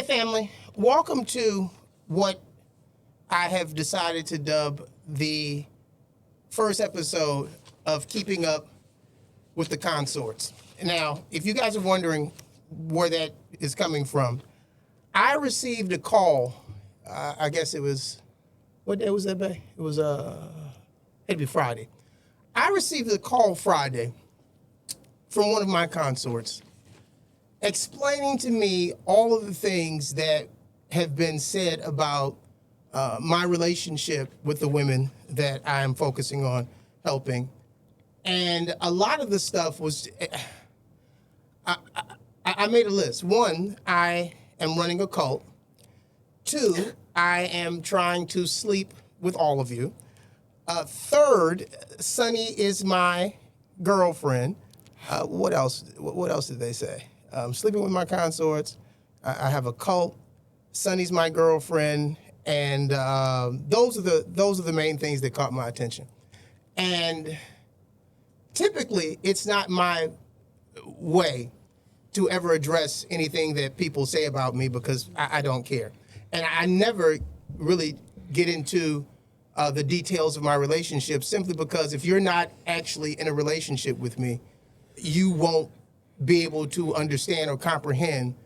family. Welcome to what I have decided to dub the first episode of Keeping Up with the Consorts. Now, if you guys are wondering where that is coming from, I received a call. I guess it was, what day was that, babe? It was, it'd be Friday. I received a call Friday from one of my consorts explaining to me all of the things that have been said about my relationship with the women that I am focusing on helping. And a lot of the stuff was, I made a list. One, I am running a cult. Two, I am trying to sleep with all of you. Third, Sunny is my girlfriend. What else? What else did they say? Sleeping with my consorts. I have a cult. Sunny's my girlfriend, and those are the main things that caught my attention. And typically, it's not my way to ever address anything that people say about me because I don't care, and I never really get into the details of my relationship simply because if you're not actually in a relationship with me, you won't be able to understand or comprehend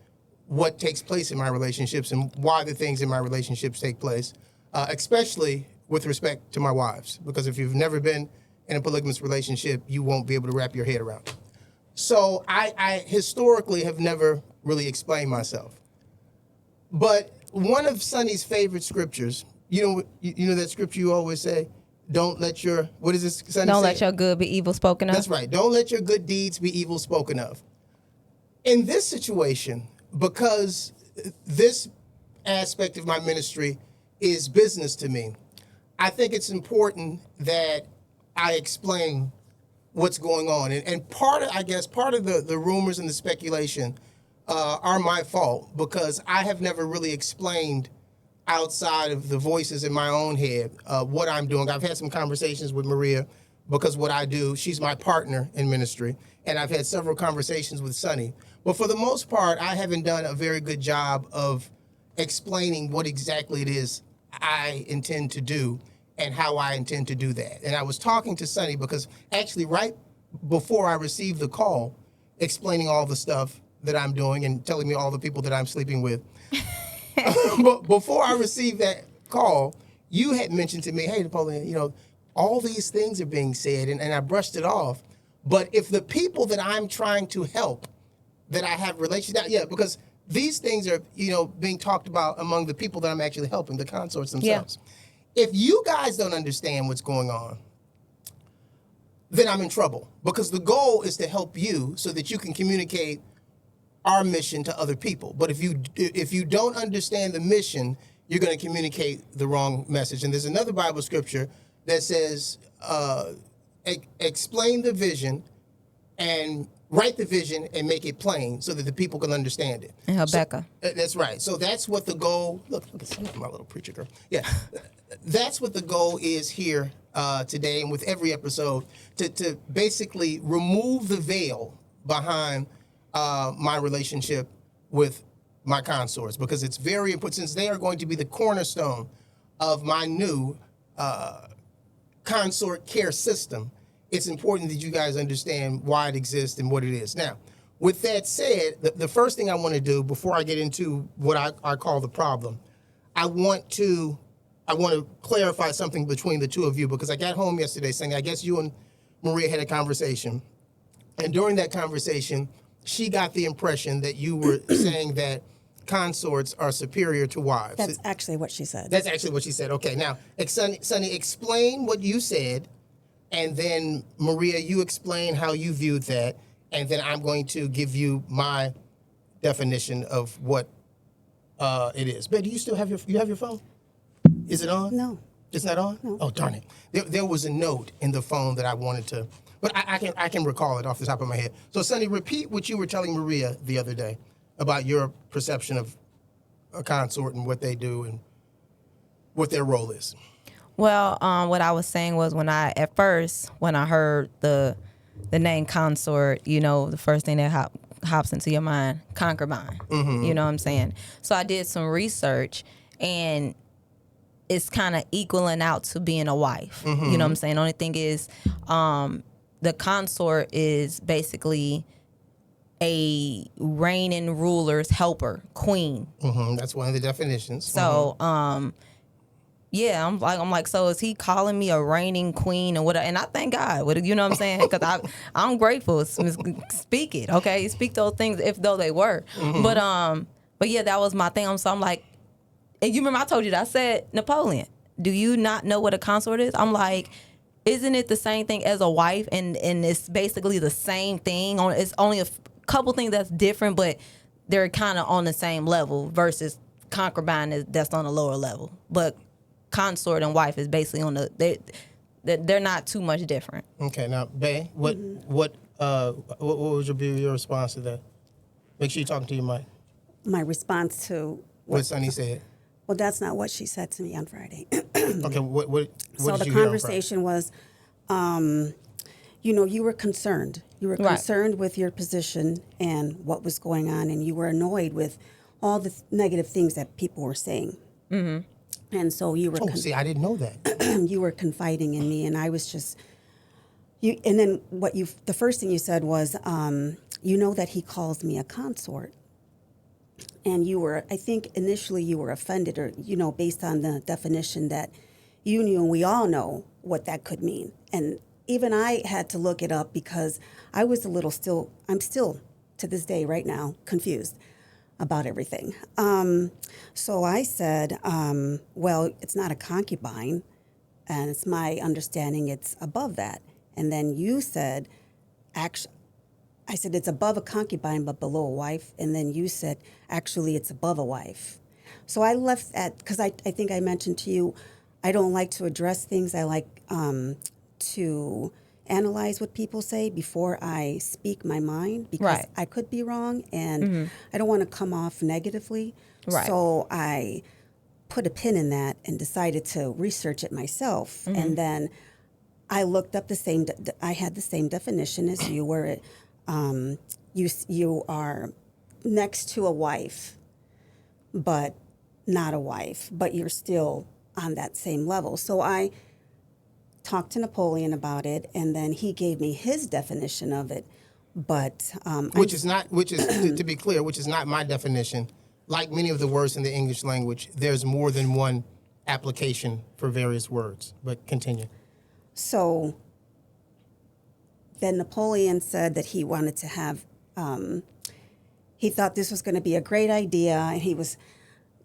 what takes place in my relationships and why the things in my relationships take place, especially with respect to my wives. Because if you've never been in a polygamous relationship, you won't be able to wrap your head around it. So I historically have never really explained myself. But one of Sonny's favorite scriptures, you know that scripture you always say, don't let your, what is this, Sonny? Don't let your good be evil spoken of. That's right. Don't let your good deeds be evil spoken of. In this situation, because this aspect of my ministry is business to me, I think it's important that I explain what's going on. And part of the rumors and the speculation are my fault because I have never really explained outside of the voices in my own head what I'm doing. I've had some conversations with Maria because what I do, she's my partner in ministry, and I've had several conversations with Sonny. But for the most part, I haven't done a very good job of explaining what exactly it is I intend to do and how I intend to do that. And I was talking to Sonny because actually right before I received the call, explaining all the stuff that I'm doing and telling me all the people that I'm sleeping with, but before I received that call, you had mentioned to me, hey, Napoleon, all these things are being said, and I brushed it off. But if the people that I'm trying to help, that I have relations, because these things are, being talked about among the people that I'm actually helping, the consorts themselves. Yeah. If you guys don't understand what's going on, then I'm in trouble because the goal is to help you so that you can communicate our mission to other people. But if you don't understand the mission, you're going to communicate the wrong message. And there's another Bible scripture that says, explain the vision and write the vision and make it plain so that the people can understand it. And Habakkuk. So, that's right. So that's what the goal, look at my little preacher girl. Yeah, that's what the goal is here today and with every episode, to basically remove the veil behind my relationship with my consorts, because it's very important since they are going to be the cornerstone of my new consort care system. It's important that you guys understand why it exists and what it is. Now, with that said, the first thing I want to do before I get into what I call the problem, I want to clarify something between the two of you, because I got home yesterday saying, I guess you and Maria had a conversation, and during that conversation, she got the impression that you were saying that consorts are superior to wives. That's actually what she said. That's actually what she said. Okay, now, Sonny, explain what you said, and then, Maria, you explain how you viewed that, and then I'm going to give you my definition of what it is. But do you still have your phone? Is it on? No. It's not on? No. Oh, darn it. There was a note in the phone that I wanted to, but I can recall it off the top of my head. So, Sonny, repeat what you were telling Maria the other day about your perception of a consort and what they do and what their role is. Well, what I was saying was when I heard the name consort, the first thing that hops into your mind, concubine. You know what I'm saying? So I did some research, and it's kind of equaling out to being a wife. You know what I'm saying? The only thing is, the consort is basically a reigning ruler's helper, queen. That's one of the definitions. So, yeah, I'm like, so is he calling me a reigning queen and what? And I thank God, you know what I'm saying? Because I'm grateful. Speak it, okay? Speak those things if though they were. But yeah, that was my thing. So I'm like, and you remember I told you that I said, Napoleon, do you not know what a consort is? I'm like, isn't it the same thing as a wife? And it's basically the same thing. It's only a couple things that's different, but they're kind of on the same level versus concubine that's on a lower level. But consort and wife is basically on they're not too much different. Okay, now, Bae, what would your response to that? Make sure you're talking to your mic. My response to What Sonny said. well, that's not what she said to me on Friday. Okay, what So did the you hear on conversation was, you were concerned. You were Right. concerned with your position and what was going on, and you were annoyed with all the negative things that people were saying. And so you were Friday? See, I didn't know that. you were confiding in me, and I was just you. And then the first thing you said was, you know that he calls me a consort. And I think initially you were offended, or, based on the definition that you knew, and we all know what that could mean. And even I had to look it up because I was I'm still to this day right now confused about everything. So I said, well, it's not a concubine, and it's my understanding it's above that. And then you said, I said, it's above a concubine but below a wife. And then you said, actually, it's above a wife. So I left that because I think I mentioned to you, I don't like to address things. I like to analyze what people say before I speak my mind, because Right. I could be wrong, and I don't want to come off negatively. Right. So I put a pin in that and decided to research it myself. And then I looked up I had the same definition as you, where you are next to a wife, but not a wife, but you're still on that same level. So I talked to Napoleon about it, and then he gave me his definition of it. But Which is to be clear, which is not my definition. Like many of the words in the English language, there's more than one application for various words. But continue. So then Napoleon said that he wanted to have, he thought this was going to be a great idea, and he was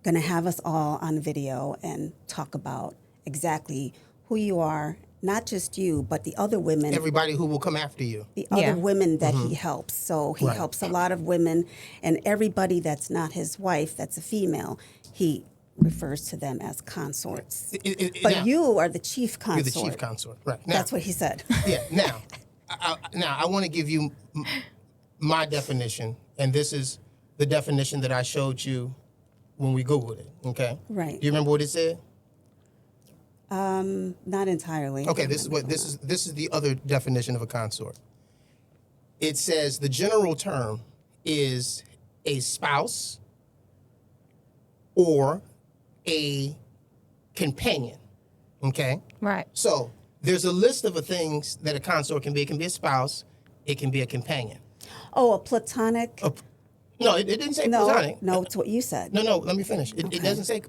going to have us all on video and talk about exactly who you are, not just you, but the other women. Everybody who will come after you. The other Yeah. women that he helps. So he Right. helps a lot of women, and everybody that's not his wife, that's a female, he refers to them as consorts. But Now, you are the chief consort. you're the chief consort. Right. Now, That's what he said. Yeah. Now, I want to give you my definition, and this is the definition that I showed you when we Googled it. Okay. Right. Do you remember what it said? Not entirely. Okay. This is the other definition of a consort. It says the general term is a spouse or a companion. Okay. Right. So there's a list of things that a consort can be. It can be a spouse. It can be a companion. Oh, a platonic? No, it didn't say No, platonic. no, it's what you said. No, let me finish. It doesn't say.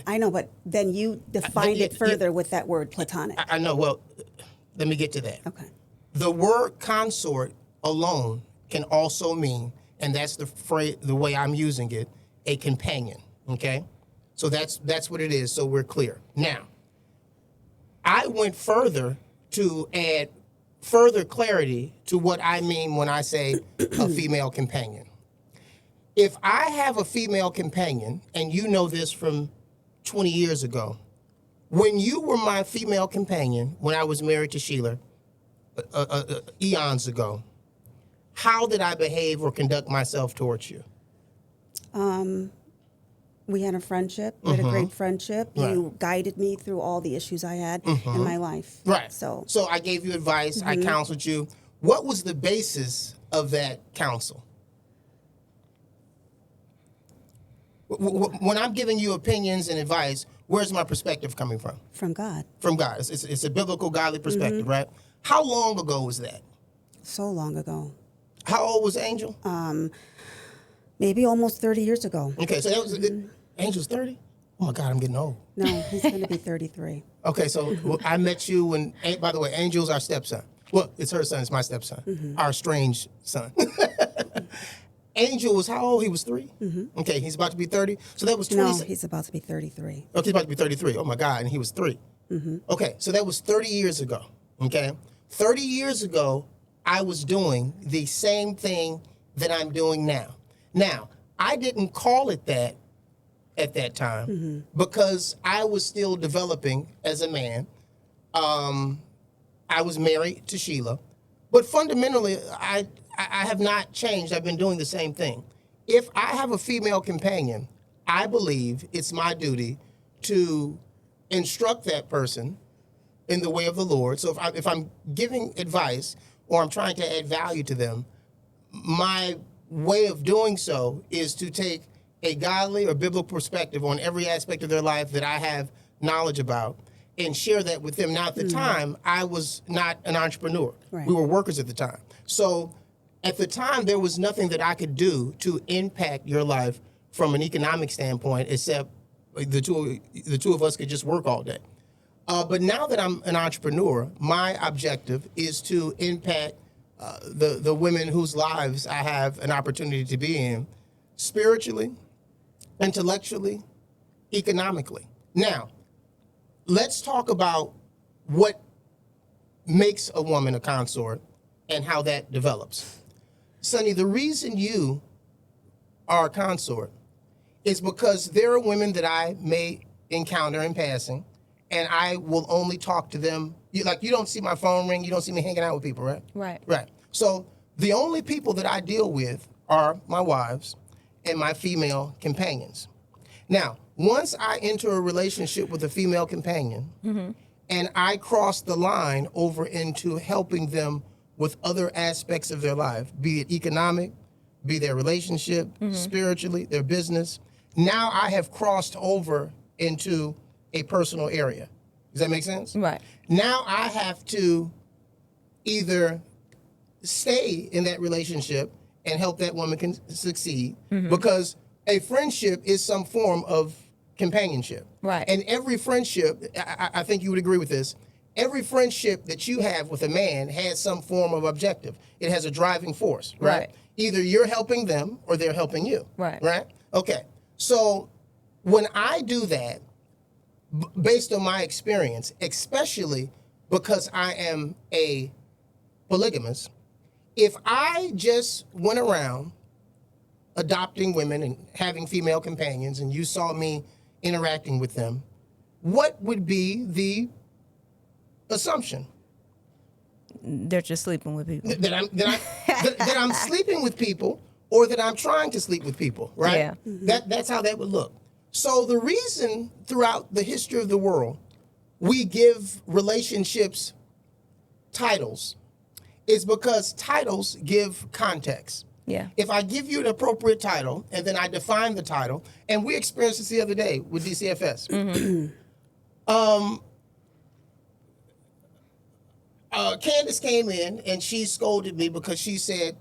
I know, but then you defined it further with that word platonic. I know. Well, let me get to that. Okay. The word consort alone can also mean, and that's the phrase, the way I'm using it, a companion. Okay, so that's what it is. So we're clear. Now, I went further to add further clarity to what I mean when I say a female companion. If I have a female companion, and you know this from 20 years ago, when you were my female companion, when I was married to Sheila, eons ago, how did I behave or conduct myself towards you? We had a friendship. We had a great friendship. You guided me through all the issues I had in my life. Right. So I gave you advice. I counseled you. What was the basis of that counsel? When I'm giving you opinions and advice, where's my perspective coming from? From God. From God. It's a biblical, godly perspective, right? How long ago was that? So long ago. How old was Angel? Maybe almost 30 years ago. Okay, so that was Angel's 30? Oh my God, I'm getting old. No, he's going to be 33. Okay, so I met you when, by the way, Angel's our stepson. Well, it's her son, it's my stepson, our strange son. Angel was how old? He was 3? Okay, he's about to be 30. So that was 20. No, he's about to be 33. Okay, he's about to be 33. Oh my God, and he was 3. Okay, so that was 30 years ago. Okay, 30 years ago, I was doing the same thing that I'm doing now. Now, I didn't call it that at that time because I was still developing as a man. I was married to Sheila, but fundamentally, I have not changed. I've been doing the same thing. If I have a female companion, I believe it's my duty to instruct that person in the way of the Lord. So if I'm giving advice or I'm trying to add value to them, my way of doing so is to take a godly or biblical perspective on every aspect of their life that I have knowledge about and share that with them. Now, at the time, I was not an entrepreneur. Right. We were workers at the time. So at the time, there was nothing that I could do to impact your life from an economic standpoint, except the two of us could just work all day. But now that I'm an entrepreneur, my objective is to impact the women whose lives I have an opportunity to be in, spiritually, intellectually, economically. Now, let's talk about what makes a woman a consort and how that develops. Sonny, the reason you are a consort is because there are women that I may encounter in passing, and I will only talk to them. You don't see my phone ring, you don't see me hanging out with people, right? Right. Right. So the only people that I deal with are my wives and my female companions. Now, once I enter a relationship with a female companion and I cross the line over into helping them with other aspects of their life, be it economic, be their relationship, spiritually, their business, now I have crossed over into a personal area. Does that make sense? Right. Now I have to either stay in that relationship and help that woman can succeed because a friendship is some form of companionship. Right. And every friendship, I think you would agree with this, every friendship that you have with a man has some form of objective. It has a driving force, right? Right. Either you're helping them or they're helping you. Right. Right? Okay. So when I do that, based on my experience, especially because I am a polygamist, if I just went around adopting women and having female companions and you saw me interacting with them, what would be the assumption? They're just sleeping with people. That I'm sleeping with people or that I'm trying to sleep with people, right? Yeah. That's how that would look. So the reason throughout the history of the world we give relationships titles is because titles give context. Yeah. If I give you an appropriate title and then I define the title, and we experienced this the other day with DCFS. Candace came in and she scolded me because she said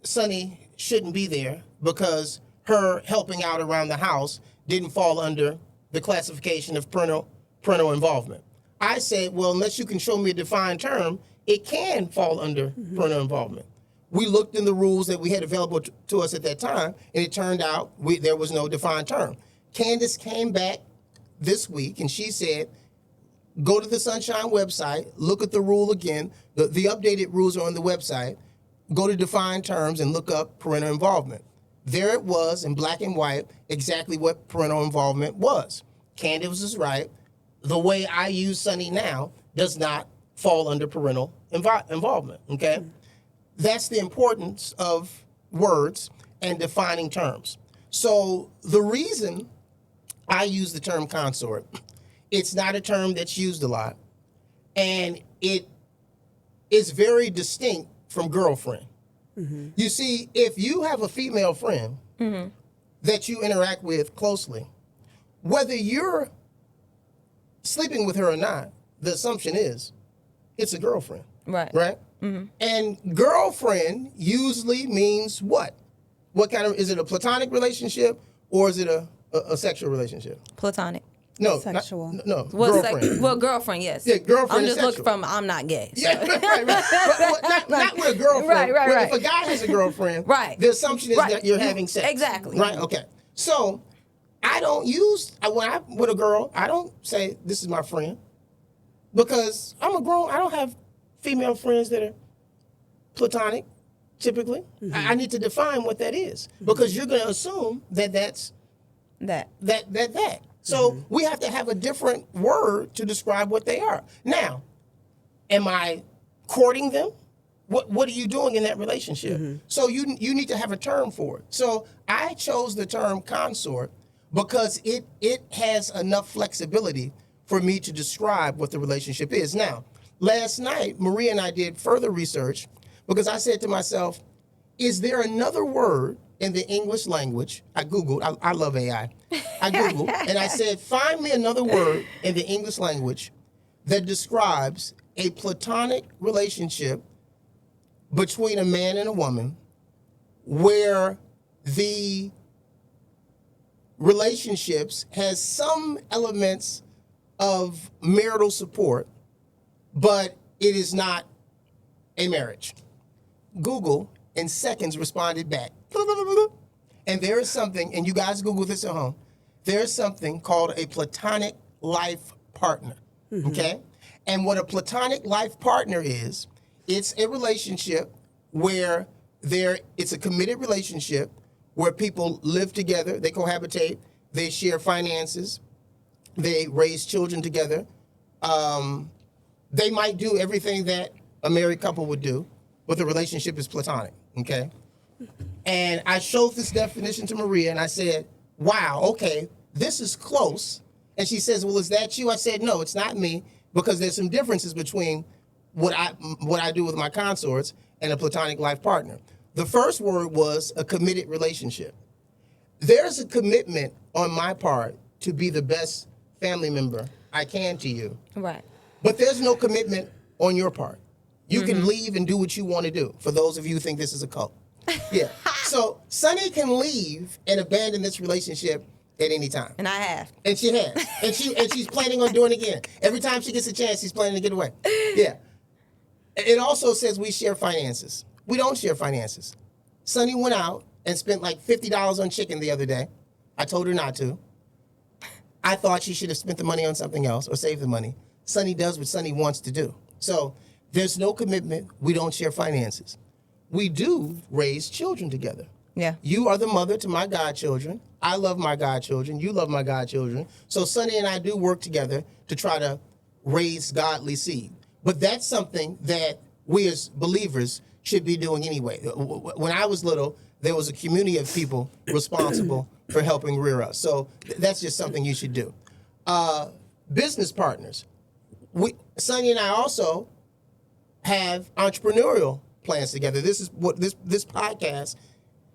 Sonny shouldn't be there because her helping out around the house didn't fall under the classification of parental involvement. I said, well, unless you can show me a defined term, it can fall under parental involvement. We looked in the rules that we had available to us at that time, and it turned out there was no defined term. Candace came back this week, and she said, go to the Sunshine website, look at the rule again. The updated rules are on the website. Go to defined terms and look up parental involvement. There it was in black and white, exactly what parental involvement was. Candace was right. The way I use Sonny now does not fall under parental involvement, okay? That's the importance of words and defining terms. So the reason I use the term consort, it's not a term that's used a lot, and it is very distinct from girlfriend. You see, if you have a female friend that you interact with closely, whether you're sleeping with her or not, the assumption is it's a girlfriend. Right. Right? Mm-hmm. And girlfriend usually means what? What kind of, is it a platonic relationship or is it a sexual relationship? Platonic. No, Sexual. No, Well, girlfriend. girlfriend, yes. Yeah, girlfriend I'm is just looking sexual. from I'm not gay. So. Yeah, right. But not with a girlfriend. Right. Well, if a guy has a girlfriend, Right. the assumption is Right. that you're having sex. Exactly. Right, okay. So I don't use, when I'm with a girl, I don't say this is my friend because I'm a grown, I don't have female friends that are platonic, typically. Mm-hmm. I need to define what that is because you're going to assume that that's That. So we have to have a different word to describe what they are. Now, am I courting them? What are you doing in that relationship? So you need to have a term for it. So I chose the term consort because it has enough flexibility for me to describe what the relationship is. Now, last night, Maria and I did further research because I said to myself, is there another word in the English language? I Googled, I love AI. I Googled and I said, find me another word in the English language that describes a platonic relationship between a man and a woman where the relationships has some elements of marital support, but it is not a marriage. Google in seconds responded back. And there is something, and you guys Google this at home, there's something called a platonic life partner, okay? And what a platonic life partner is, it's a relationship where it's a committed relationship where people live together, they cohabitate, they share finances, they raise children together. They might do everything that a married couple would do, but the relationship is platonic, okay? And I showed this definition to Maria, and I said, wow, okay, this is close. And she says, well, is that you? I said, no, it's not me, because there's some differences between what I do with my consorts and a platonic life partner. The first word was a committed relationship. There's a commitment on my part to be the best family member I can to you. Right. But there's no commitment on your part. You can leave and do what you want to do, for those of you who think this is a cult. Yeah. So Sunny can leave and abandon this relationship at any time. And I have. And she has. And she's planning on doing it again. Every time she gets a chance, she's planning to get away. Yeah. It also says we share finances. We don't share finances. Sunny went out and spent like $50 on chicken the other day. I told her not to. I thought she should have spent the money on something else or saved the money. Sunny does what Sunny wants to do. So there's no commitment. We don't share finances. We do raise children together. Yeah. You are the mother to my godchildren. I love my godchildren. You love my godchildren. So Sunny and I do work together to try to raise godly seed. But that's something that we as believers should be doing anyway. When I was little, there was a community of people responsible for helping rear us. So that's just something you should do. Business partners. Sunny and I also have entrepreneurial plans together. This is what this podcast,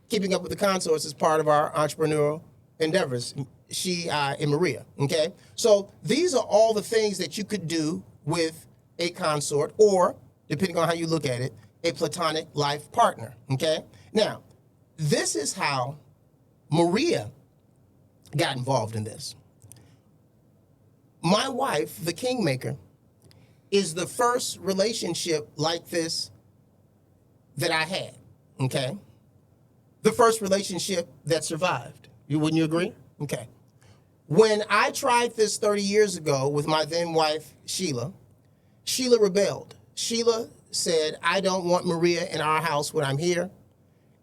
Keeping Up with the Consorts, is part of our entrepreneurial endeavors. She, and Maria, okay? So these are all the things that you could do with a consort, or, depending on how you look at it, a platonic life partner, okay? Now, this is how Maria got involved in this. My wife, the Kingmaker, is the first relationship like this that I had, okay? The first relationship that survived. Wouldn't you agree? Okay. When I tried this 30 years ago with my then wife, Sheila rebelled. Sheila said, I don't want Maria in our house when I'm here,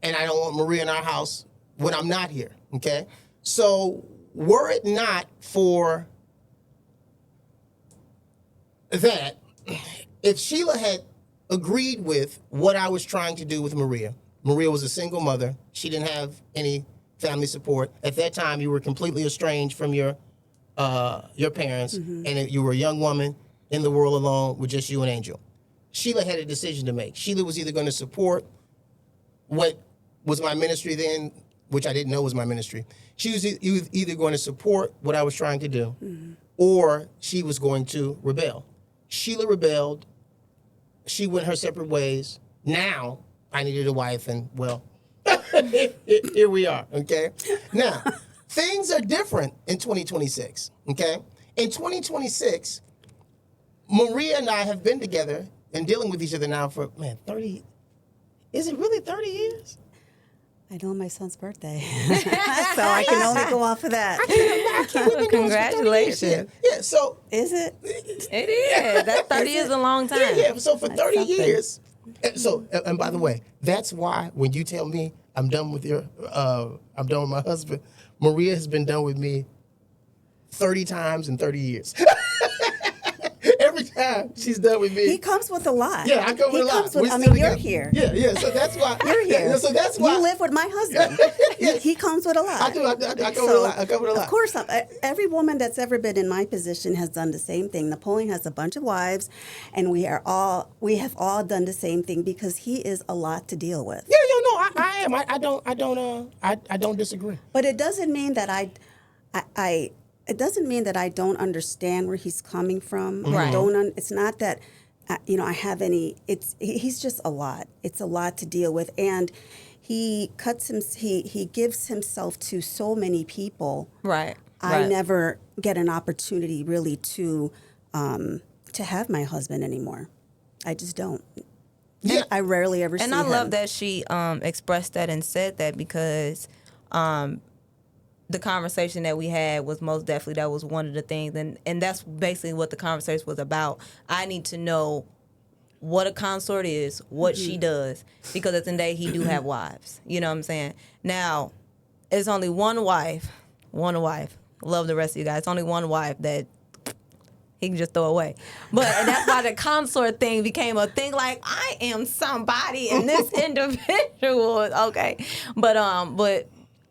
and I don't want Maria in our house when I'm not here, okay? So were it not for that, if Sheila had agreed with what I was trying to do with Maria was a single mother. She didn't have any family support. At that time, you were completely estranged from your parents, and you were a young woman in the world alone with just you and Angel. Sheila had a decision to make. Sheila was either going to support what was my ministry then, which I didn't know was my ministry. She was either going to support what I was trying to do, or she was going to rebel. Sheila rebelled. She went her separate ways. Now I needed a wife, and well, here we are. Okay. Now things are different in 2026. Okay. In 2026, Maria and I have been together and dealing with each other now for 30. Is it really 30 years? I know my son's birthday, so I can only go off of that. Congratulations. Yeah, so. Is it? It is. That 30 is a long time. Yeah, so for 30 something. years. And by the way, that's why when you tell me I'm done with I'm done with my husband, Maria has been done with me 30 times in 30 years. Every time she's done with me. He comes with a lot. Yeah, I come with a lot. You're here. Yeah. So that's why You're here. Yeah, so that's why you live with my husband. He comes with a lot. I do. I come with a lot. I come with a lot. Of course, every woman that's ever been in my position has done the same thing. Napoleon has a bunch of wives, and we have all done the same thing because he is a lot to deal with. Yeah, I am. I don't disagree. But it doesn't mean that it doesn't mean that I don't understand where he's coming from. Right. It's not that, I have any. He's just a lot. It's a lot to deal with, and he gives himself to so many people. Right. I never get an opportunity really to have my husband anymore. I just don't. Yeah. I rarely ever see And him. I love that she expressed that and said that because the conversation that we had was most definitely that was one of the things. And that's basically what the conversation was about. I need to know what a consort is, what she does, because at the end of the day, he do have wives. You know what I'm saying? Now, it's only one wife. Love the rest of you guys. It's only one wife that he can just throw away. But and that's why the consort thing became a thing. Like, I am somebody and this individual is okay. But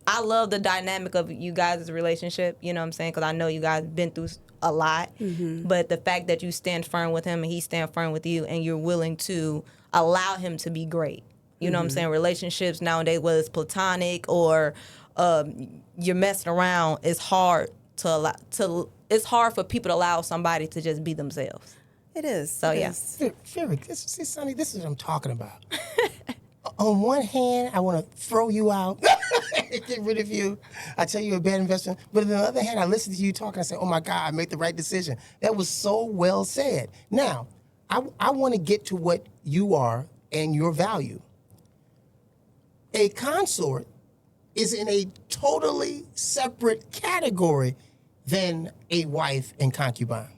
I love the dynamic of you guys' relationship, you know what I'm saying? Because I know you guys been through a lot. But the fact that you stand firm with him and he stand firm with you and you're willing to allow him to be great. You know what I'm saying? Relationships nowadays, whether it's platonic or you're messing around, it's hard it's hard for people to allow somebody to just be themselves. It is. So, it yeah. is. See, Sonny, this is what I'm talking about. On one hand, I want to throw you out, get rid of you. I tell you a bad investment. But on the other hand, I listen to you talk and I say, oh, my God, I made the right decision. That was so well said. Now, I want to get to what you are and your value. A consort is in a totally separate category than a wife and concubine.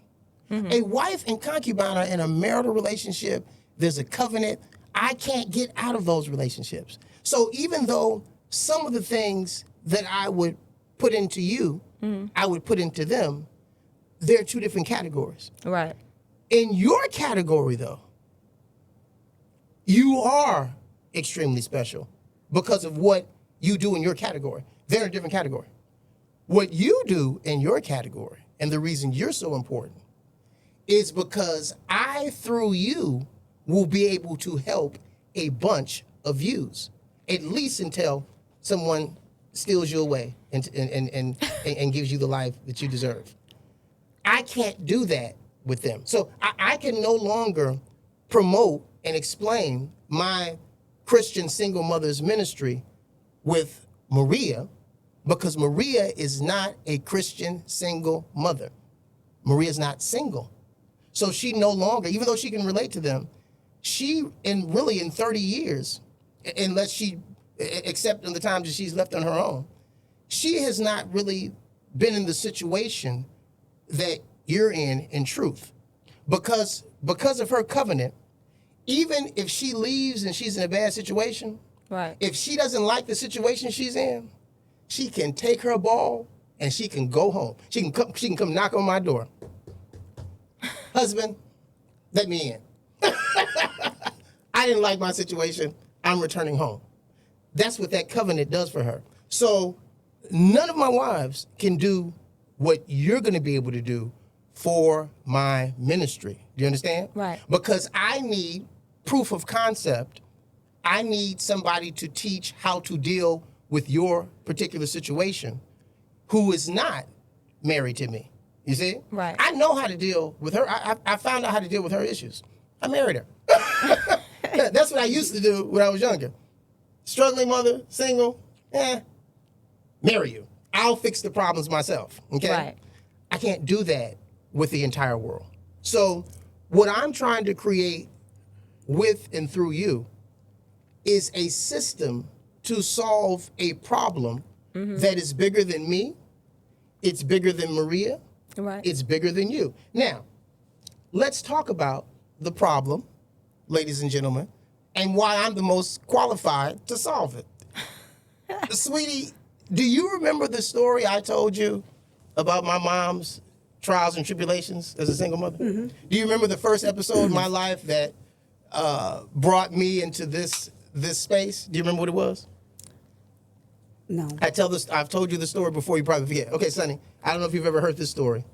A wife and concubine are in a marital relationship. There's a covenant. I can't get out of those relationships. So even though some of the things that I would put into you, I would put into them, they're two different categories. Right. In your category, though, you are extremely special because of what you do in your category. They're in a different category. What you do in your category, and the reason you're so important, is because I, through you, will be able to help a bunch of yous, at least until someone steals you away and gives you the life that you deserve. I can't do that with them. So I can no longer promote and explain my Christian single mother's ministry with Maria because Maria is not a Christian single mother. Maria's not single. So she no longer, even though she can relate to them, she, in 30 years, unless she, except in the times that she's left on her own, she has not really been in the situation that you're in truth. Because of her covenant, even if she leaves and she's in a bad situation, Right. if she doesn't like the situation she's in, she can take her ball and she can go home. She can come knock on my door. Husband, let me in. I didn't like my situation. I'm returning home. That's what that covenant does for her. So none of my wives can do what you're going to be able to do for my ministry. Do you understand? Right. Because I need proof of concept. I need somebody to teach how to deal with your particular situation who is not married to me. You see? Right. I know how to deal with her. I found out how to deal with her issues. I married her. That's what I used to do when I was younger. Struggling mother, single, marry you. I'll fix the problems myself, okay? Right. I can't do that with the entire world. So what I'm trying to create with and through you is a system to solve a problem that is bigger than me. It's bigger than Maria. Right. It's bigger than you. Now, let's talk about the problem, ladies and gentlemen, and why I'm the most qualified to solve it. Sweetie, do you remember the story I told you about my mom's trials and tribulations as a single mother? Do you remember the first episode of my life that brought me into this space? Do you remember what it was? No. I've told you the story before, you probably forget. Okay, Sonny, I don't know if you've ever heard this story,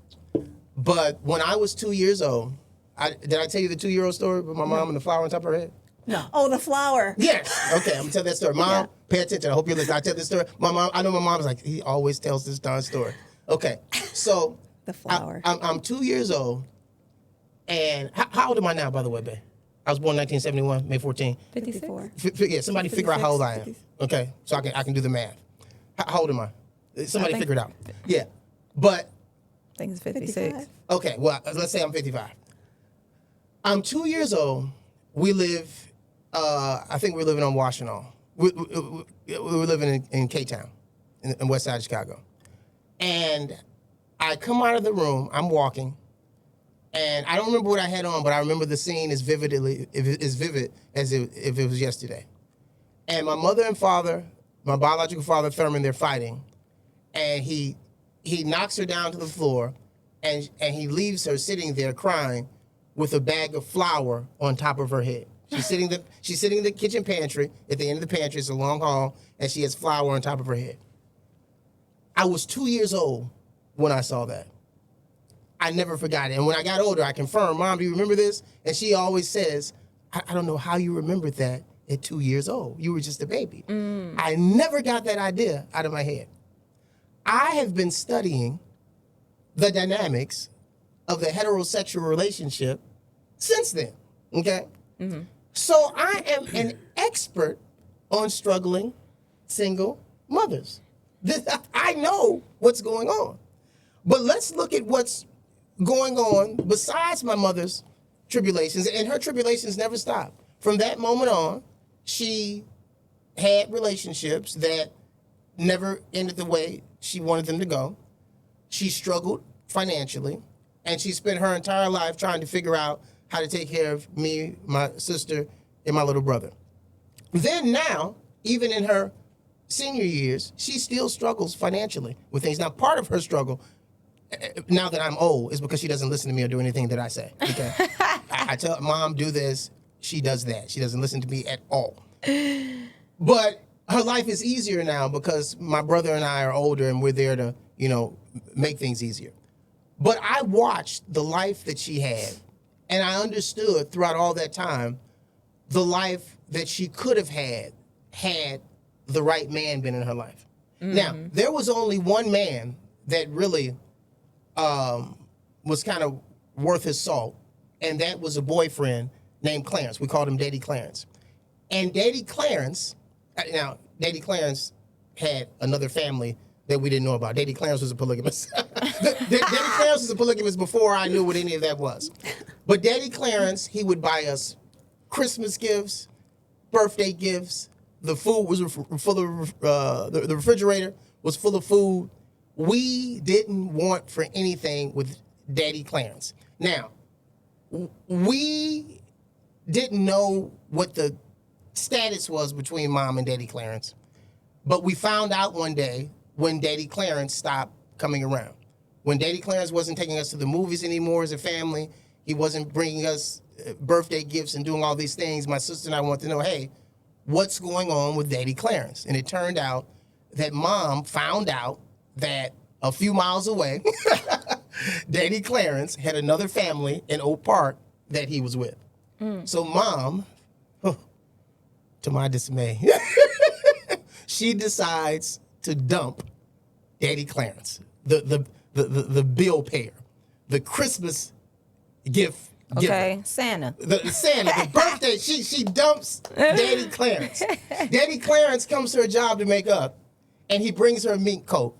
but when I was 2 years old, did I tell you the 2-year-old story about my mom and the flower on top of her head? No. Oh, the flower. Yes. Okay, I'm gonna tell that story. Mom, pay attention. I hope you listen. I tell this story. My mom, I know my mom's like, he always tells this darn story. Okay, so The flower. I'm 2 years old, and how old am I now, by the way, babe? I was born 1971, May 14. 54. Yeah, somebody figure out how old I am. 56. Okay, so I can do the math. How old am I? Somebody I think- figure it out. Yeah, but I think it's 56. 55. okay, well, let's say I'm 55. I'm 2 years old. We live, I think we're living on Washington. We're living in K-Town, in west side of Chicago. And I come out of the room, I'm walking, and I don't remember what I had on, but I remember the scene as vivid as if it was yesterday. And my mother and father, my biological father, Thurman, they're fighting. And he knocks her down to the floor, and he leaves her sitting there crying with a bag of flour on top of her head. She's sitting in the kitchen pantry. At the end of the pantry, it's a long hall, and she has flour on top of her head. I was 2 years old when I saw that. I never forgot it. And when I got older, I confirmed, Mom, do you remember this? And she always says, I don't know how you remembered that at 2 years old. You were just a baby. I never got that idea out of my head. I have been studying the dynamics of the heterosexual relationship since then, okay? So I am an expert on struggling single mothers. I know what's going on. But let's look at what's going on besides my mother's tribulations, and her tribulations never stopped. From that moment on, she had relationships that never ended the way she wanted them to go. She struggled financially, and she spent her entire life trying to figure out how to take care of me, my sister, and my little brother. Then now, even in her senior years, she still struggles financially with things. Now, part of her struggle, now that I'm old, is because she doesn't listen to me or do anything that I say. Okay? I tell her, Mom, do this. She does that. She doesn't listen to me at all. But her life is easier now because my brother and I are older and we're there to, make things easier. But I watched the life that she had, and I understood throughout all that time the life that she could have had the right man been in her life. Now, there was only one man that really was kind of worth his salt, and that was a boyfriend named Clarence. We called him Daddy Clarence. And Daddy Clarence had another family that we didn't know about. Daddy Clarence was a polygamist. Daddy Clarence was a polygamist before I knew what any of that was. But Daddy Clarence, he would buy us Christmas gifts, birthday gifts. The food was full of, the refrigerator was full of food. We didn't want for anything with Daddy Clarence. Now, we didn't know what the status was between Mom and Daddy Clarence, but we found out one day when Daddy Clarence stopped coming around. When Daddy Clarence wasn't taking us to the movies anymore as a family, he wasn't bringing us birthday gifts and doing all these things, my sister and I wanted to know, hey, what's going on with Daddy Clarence? And it turned out that Mom found out that a few miles away, Daddy Clarence had another family in Oak Park that he was with. So Mom, to my dismay, she decides to dump Daddy Clarence, the bill payer, the Christmas gift giver. Okay, Santa. The birthday, she dumps Daddy Clarence. Daddy Clarence comes to her job to make up, and he brings her a mink coat.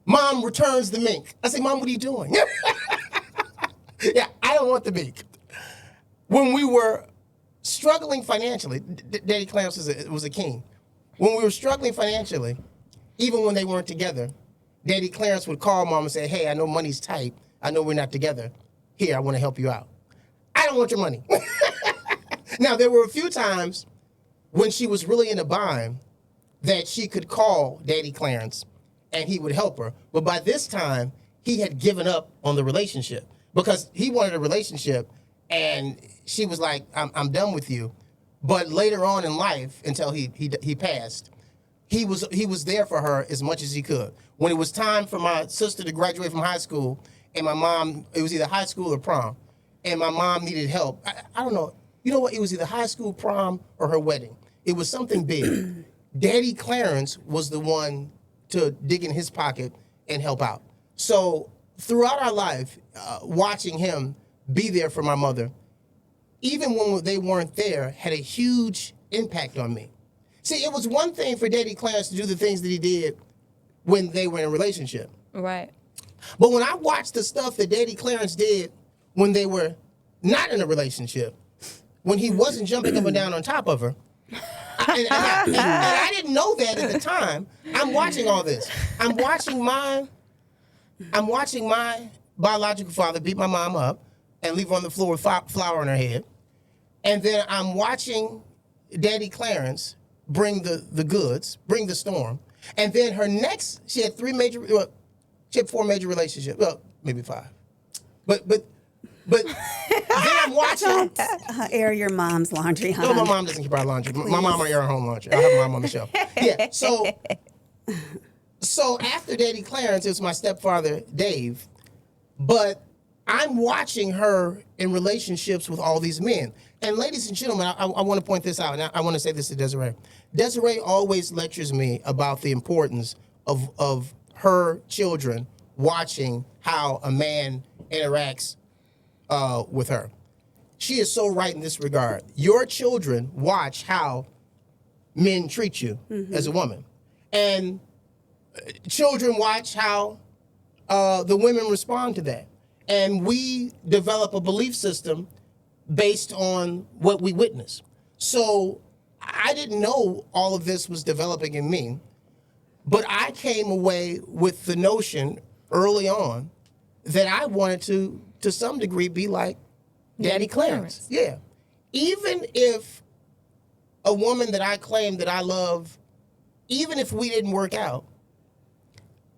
Mom returns the mink. I say, Mom, what are you doing? Yeah, I don't want the mink. When we were struggling financially, Daddy Clarence was a king. When we were struggling financially, even when they weren't together, Daddy Clarence would call Mom and say, hey, I know money's tight. I know we're not together. Here, I want to help you out. I don't want your money. Now, there were a few times when she was really in a bind that she could call Daddy Clarence and he would help her. But by this time, he had given up on the relationship because he wanted a relationship and she was like, I'm done with you. But later on in life, until he passed, he was there for her as much as he could. When it was time for my sister to graduate from high school and my mom, it was either high school or prom, and my mom needed help. I don't know. You know what? It was either high school, prom, or her wedding. It was something big. Daddy Clarence was the one to dig in his pocket and help out. So throughout our life, watching him be there for my mother, even when they weren't there, had a huge impact on me. See, it was one thing for Daddy Clarence to do the things that he did when they were in a relationship. Right. But when I watched the stuff that Daddy Clarence did when they were not in a relationship, when he wasn't jumping up and down on top of her, and I didn't know that at the time. I'm watching all this. I'm watching my biological father beat my mom up and leave her on the floor with flour on her head. And then I'm watching Daddy Clarence bring the goods, bring the storm. And then her next, she had four major relationships. Well, maybe five. But then I'm watching. Air your mom's laundry, huh? No, my mom doesn't keep our laundry. My mom will air her home laundry. I have my mom on the show. Yeah. So after Daddy Clarence, it was my stepfather, Dave. But I'm watching her in relationships with all these men. And ladies and gentlemen, I want to point this out, and I want to say this to Desiree. Desiree always lectures me about the importance of her children watching how a man interacts with her. She is so right in this regard. Your children watch how men treat you as a woman. And children watch how the women respond to that. And we develop a belief system based on what we witness. So I didn't know all of this was developing in me, but I came away with the notion early on that I wanted to some degree, be like Daddy Clarence. Yeah. Even if a woman that I claim that I love, even if we didn't work out,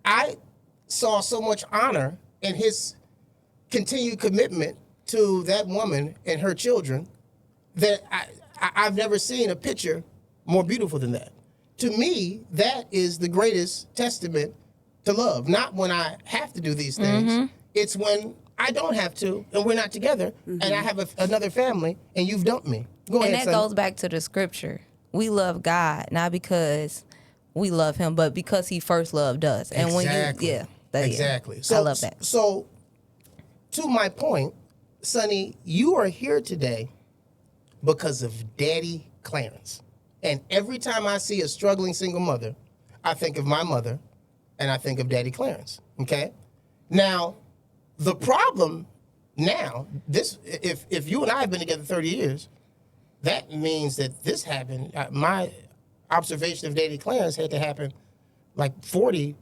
I saw so much honor in his continued commitment to that woman and her children that I've never seen a picture more beautiful than that. To me, that is the greatest testament to love. Not when I have to do these things. It's when I don't have to, and we're not together, and I have another family, and you've dumped me. Go ahead, And that son. goes back to the scripture. We love God, not because we love him, but because he first loved us. And Exactly. when Exactly. I love that. So, to my point, Sonny, you are here today because of Daddy Clarence. And every time I see a struggling single mother, I think of my mother, and I think of Daddy Clarence. Okay? Now, the problem now, if you and I have been together 30 years, that means that this happened. My observation of Daddy Clarence had to happen like 40,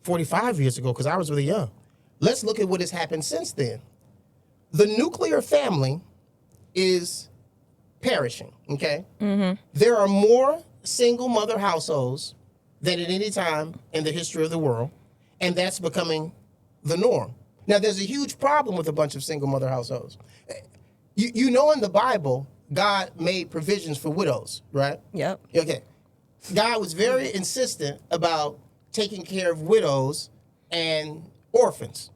45 years ago because I was really young. Let's look at what has happened since then. The nuclear family is perishing, okay? There are more single mother households than at any time in the history of the world, and that's becoming the norm. Now, there's a huge problem with a bunch of single mother households. You know, in the Bible, God made provisions for widows, right? Yep. Okay. God was very insistent about taking care of widows and orphans.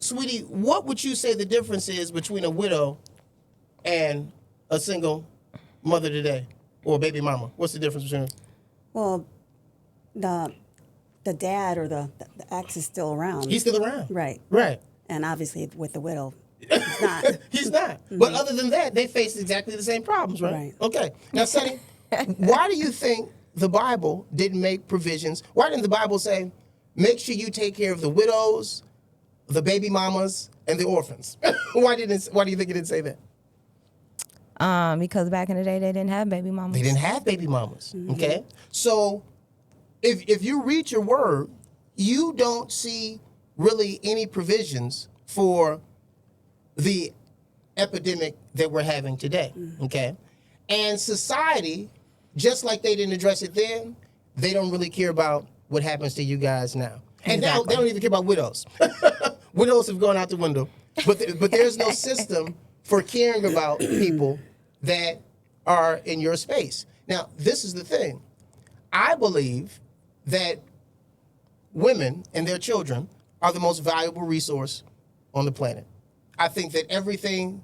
Sweetie, what would you say the difference is between a widow and a single mother today, or a baby mama? What's the difference between them? Well, the dad or the ex is still around. He's still around. Right. Right. And obviously with the widow, he's not. He's not. But other than that, they face exactly the same problems, right? Right. Okay. Now, Sonny, why do you think the Bible didn't make provisions? Why didn't the Bible say, make sure you take care of the widows, the baby mamas, and the orphans? Why do you think it didn't say that? Because back in the day, they didn't have baby mamas. They didn't have baby mamas. Okay. So if you read your word, you don't see really any provisions for the epidemic that we're having today. Okay. And society, just like they didn't address it then, they don't really care about what happens to you guys now. And now they don't even care about widows. Widows have gone out the window. But there's no system for caring about people that are in your space. Now, this is the thing. I believe that women and their children are the most valuable resource on the planet. I think that everything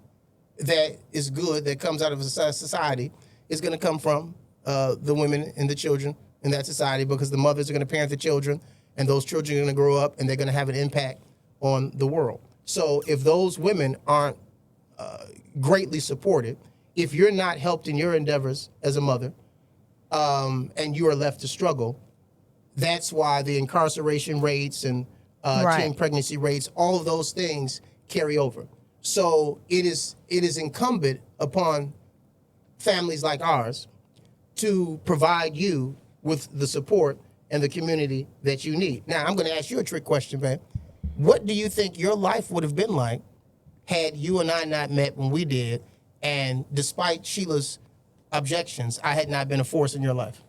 that is good that comes out of a society is going to come from the women and the children in that society, because the mothers are going to parent the children, and those children are going to grow up and they're going to have an impact on the world. So if those women aren't greatly supported, if you're not helped in your endeavors as a mother, and you are left to struggle, that's why the incarceration rates and teen pregnancy rates, all of those things carry over. So it is incumbent upon families like ours to provide you with the support and the community that you need. Now, I'm going to ask you a trick question, man. What do you think your life would have been like had you and I not met when we did, and despite Sheila's objections, I had not been a force in your life?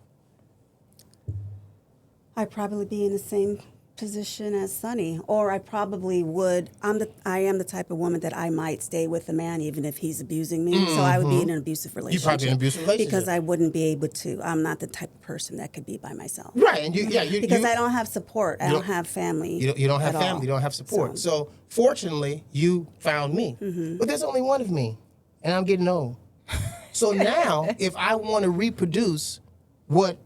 I'd probably be in the same position as Sonny, or I probably would. I am the type of woman that I might stay with a man even if he's abusing me. So I would be in an abusive relationship. You'd probably be in an abusive relationship because I wouldn't be able to. I'm not the type of person that could be by myself. Right, and because I don't have support. I don't have family. You don't have family. You don't have support. So fortunately, you found me. But there's only one of me, and I'm getting old. So now, if I want to reproduce what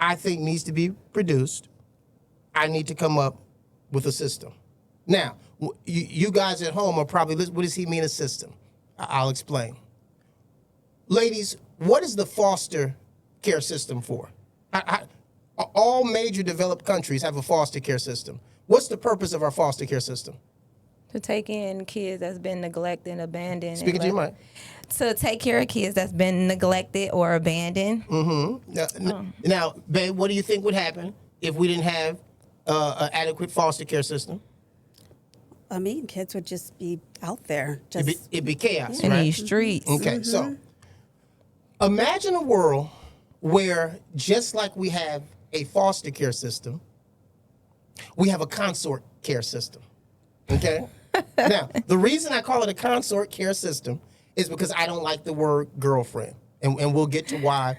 I think needs to be produced, I need to come up with a system. Now, you guys at home are probably, what does he mean a system? I'll explain. Ladies, what is the foster care system for? All major developed countries have a foster care system. What's the purpose of our foster care system? To take in kids that's been neglected and abandoned. Speak into your mic. To take care of kids that's been neglected or abandoned. Now, babe, what do you think would happen if we didn't have an adequate foster care system? I mean, kids would just be out there. It'd be chaos, In right? these streets. Okay, so imagine a world where, just like we have a foster care system, we have a consort care system. Okay? Now, the reason I call it a consort care system is because I don't like the word girlfriend. And we'll get to why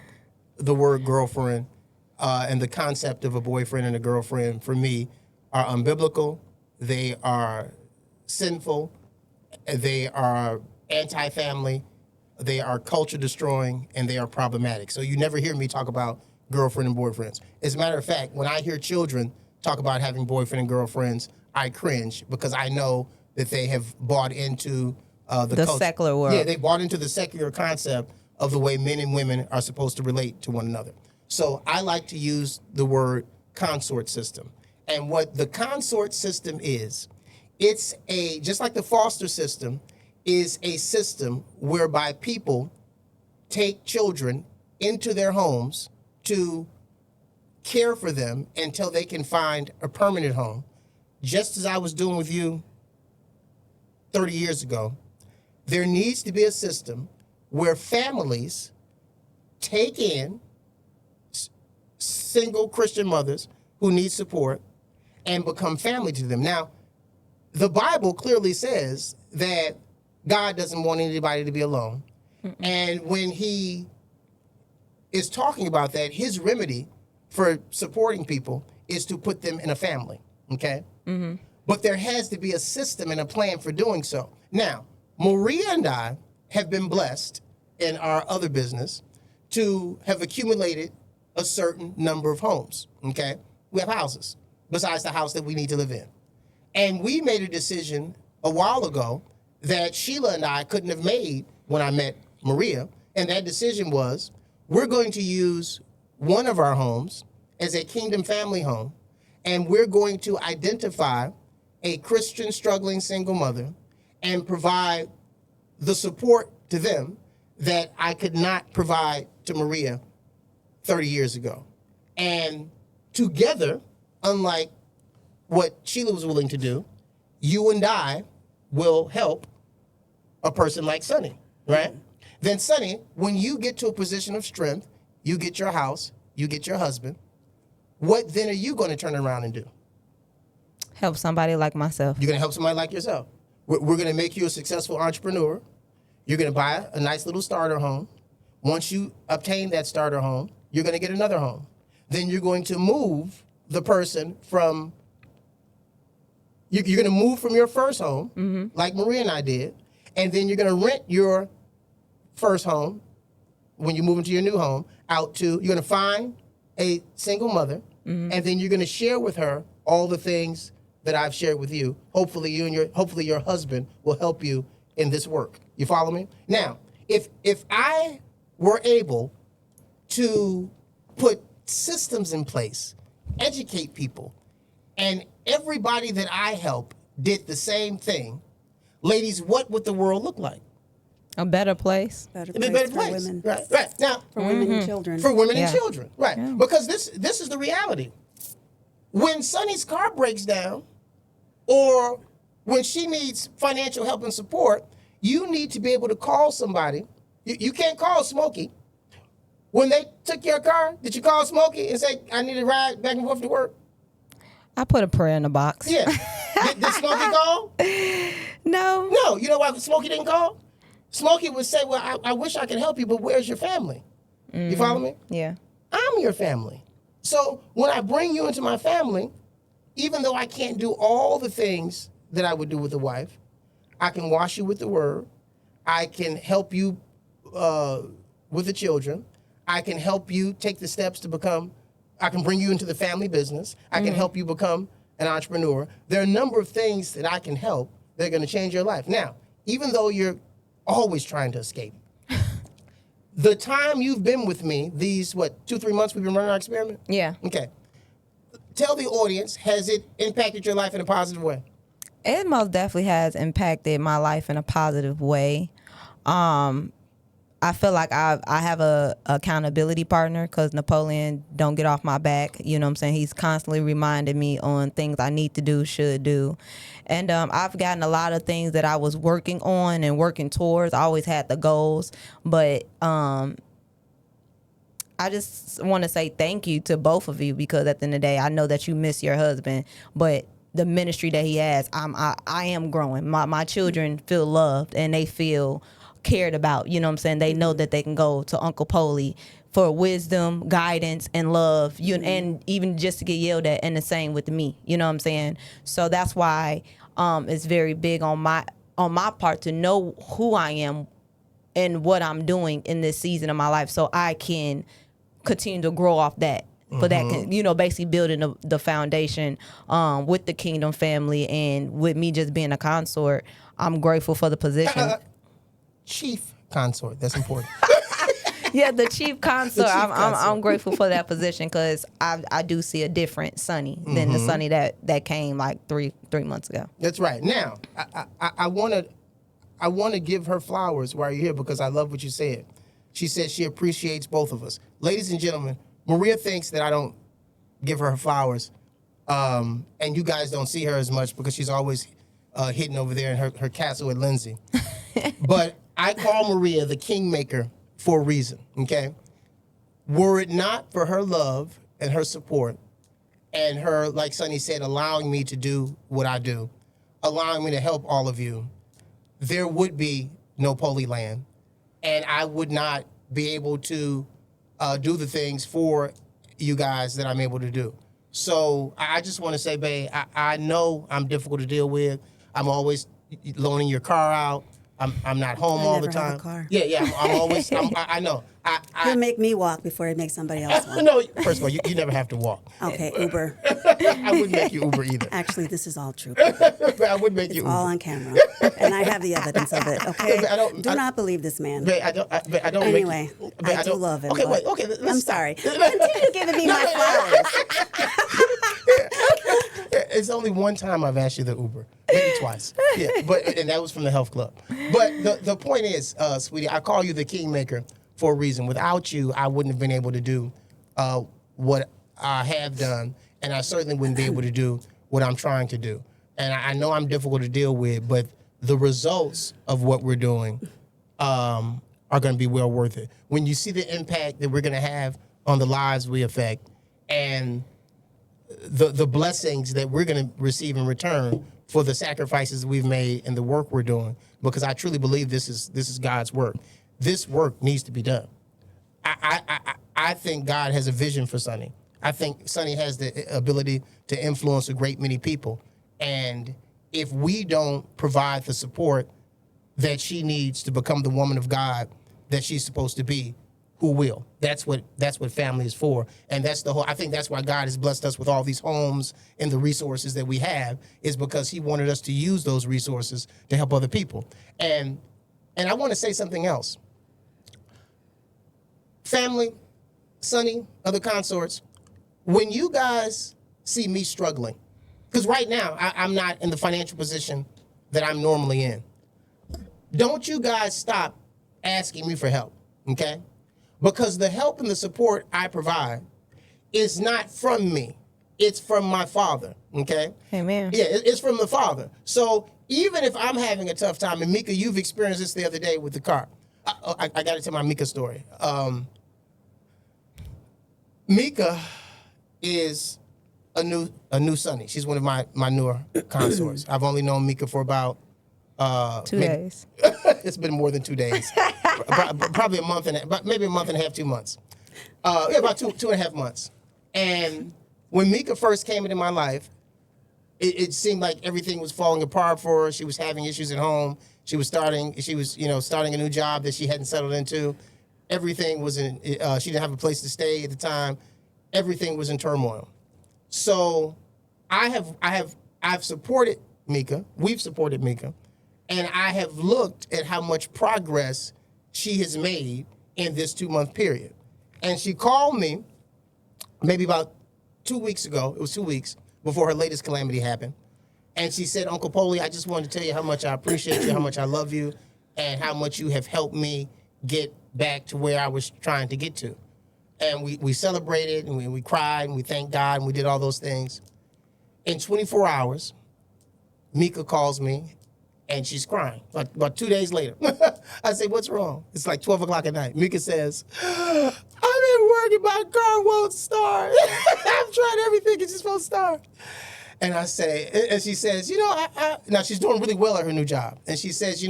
the word girlfriend and the concept of a boyfriend and a girlfriend, for me, are unbiblical. They are sinful. They are anti-family. They are culture destroying, and they are problematic. So you never hear me talk about girlfriend and boyfriends. As a matter of fact, when I hear children talk about having boyfriend and girlfriends, I cringe, because I know that they have bought into the secular world. Yeah, they bought into the secular concept of the way men and women are supposed to relate to one another. So I like to use the word consort system. And what the consort system is, it's just like the foster system, is a system whereby people take children into their homes to care for them until they can find a permanent home, just as I was doing with you 30 years ago. There needs to be a system where families take in single Christian mothers who need support and become family to them. Now, the Bible clearly says that God doesn't want anybody to be alone. And when he is talking about that, his remedy for supporting people is to put them in a family, okay? But there has to be a system and a plan for doing so. Now, Maria and I have been blessed in our other business to have accumulated a certain number of homes, okay? We have houses besides the house that we need to live in. And we made a decision a while ago that Sheila and I couldn't have made when I met Maria. And that decision was, we're going to use one of our homes as a Kingdom family home, and we're going to identify a Christian struggling single mother and provide the support to them that I could not provide to Maria 30 years ago. And together, unlike what Sheila was willing to do, you and I will help a person like Sonny, right? Then Sonny, when you get to a position of strength, you get your house, you get your husband, what then are you going to turn around and do? Help somebody like myself. You're going to help somebody like yourself. We're going to make you a successful entrepreneur. You're going to buy a nice little starter home. Once you obtain that starter home, you're going to get another home. Then you're going to move the person from, you're going to move from your first home, like Maria and I did, and then you're going to rent your first home when you move into your new home out to, you're going to find a single mother, and then you're going to share with her all the things that I've shared with you. Hopefully hopefully your husband will help you in this work. You follow me? Now, if I were able to put systems in place, educate people, and everybody that I help did the same thing, ladies, what would the world look like? A better place. Better It'd be a place better for place. women. Right. Now, For women and children. for women and Yeah. children, right? Because this is the reality. When Sonny's car breaks down, or when she needs financial help and support, you need to be able to call somebody. You can't call Smokey. When they took your car, did you call Smokey and say, I need a ride back and forth to work? I put a prayer in the box. Yeah. Did Smokey call? No. No. You know why Smokey didn't call? Smokey would say, well, I wish I could help you, but where's your family? You follow me? Yeah. I'm your family. So when I bring you into my family, even though I can't do all the things that I would do with a wife, I can wash you with the word. I can help you with the children. I can help you take the steps to become, I can bring you into the family business. I can help you become an entrepreneur. There are a number of things that I can help that are going to change your life. Now, even though you're always trying to escape, the time you've been with me, these, 2-3 months we've been running our experiment? Yeah. Okay. Tell the audience, has it impacted your life in a positive way? It most definitely has impacted my life in a positive way. I feel like I have a accountability partner because Napoleon don't get off my back. You know what I'm saying? He's constantly reminding me on things I need to do, should do. And I've gotten a lot of things that I was working on and working towards. I always had the goals. But I just want to say thank you to both of you because at the end of the day, I know that you miss your husband. But the ministry that he has, I am growing. My children feel loved and they feel cared about. You know what I'm saying? They know that they can go to Uncle Polly for wisdom, guidance, and love. And even just to get yelled at, and the same with me. You know what I'm saying? So that's why it's very big on my part to know who I am and what I'm doing in this season of my life, so I can continue to grow off that. For that, basically building the foundation with the Kingdom family and with me just being a consort. I'm grateful for the position. Chief consort, that's important. Yeah, the chief consort. The chief consort. I'm grateful for that position because I do see a different Sonny than the Sonny that came like three months ago. That's right. Now, I want to give her flowers while you're here because I love what you said. She said she appreciates both of us. Ladies and gentlemen, Maria thinks that I don't give her flowers, and you guys don't see her as much because she's always hidden over there in her castle with Lindsay. But I call Maria the kingmaker for a reason, okay? Were it not for her love and her support and her, like Sonny said, allowing me to do what I do, allowing me to help all of you, there would be no Poly Land, and I would not be able to do the things for you guys that I'm able to do. So I just want to say, babe, I know I'm difficult to deal with. I'm always loaning your car out. I'm not home all the never have time. a car. Yeah. I'm always. I know. He'll make me walk before he makes somebody else walk. No. First of all, you never have to walk. Okay, Uber. I wouldn't make you Uber either. Actually, this is all true. I wouldn't make you Uber. All on camera, and I have the evidence of it. Okay, do not believe this man. But I don't. Anyway, make you, but I do don't- love him. Okay, but wait. Okay, let's I'm stop. sorry. Continue giving me my flowers. It's only one time I've asked you the Uber, maybe twice. Yeah, and that was from the health club. But the point is, sweetie, I call you the kingmaker for a reason. Without you, I wouldn't have been able to do what I have done, and I certainly wouldn't be able to do what I'm trying to do. And I know I'm difficult to deal with, but the results of what we're doing are going to be well worth it. When you see the impact that we're going to have on the lives we affect, and the blessings that we're going to receive in return for the sacrifices we've made and the work we're doing, because I truly believe this is God's work. This work needs to be done. I think God has a vision for Sonny. I think Sonny has the ability to influence a great many people. And if we don't provide the support that she needs to become the woman of God that she's supposed to be, who will? That's what family is for. And that's I think that's why God has blessed us with all these homes and the resources that we have, is because he wanted us to use those resources to help other people. And I want to say something else. Family, Sonny, other consorts, when you guys see me struggling, because right now I'm not in the financial position that I'm normally in, don't you guys stop asking me for help, okay? Because the help and the support I provide is not from me. It's from my Father, okay? Amen. Yeah, it's from the Father. So even if I'm having a tough time, and Mika, you've experienced this the other day with the car. I got to tell my Mika story. Mika is a new Sonny. She's one of my newer consorts. I've only known Mika for about 2 days. It's been more than 2 days. Probably maybe a month and a half, 2 months. About two and a half months. And when Mika first came into my life, it seemed like everything was falling apart for her. She was having issues at home. She was starting a new job that she hadn't settled into. Everything was she didn't have a place to stay at the time. Everything was in turmoil. So I've supported Mika. We've supported Mika. And I have looked at how much progress she has made in this 2-month period. And she called me maybe about 2 weeks ago. It was 2 weeks before her latest calamity happened. And she said, Uncle Polly, I just wanted to tell you how much I appreciate you, how much I love you, and how much you have helped me get back to where I was trying to get to. And we celebrated, and we cried, and we thanked God, and we did all those things. In 24 hours, Mika calls me, and she's crying. Like about 2 days later. I say, what's wrong? It's like 12 o'clock at night. Mika says, I'm at work, my car won't start. I've tried everything, it just won't start. And I say, and she says, now she's doing really well at her new job. And she says,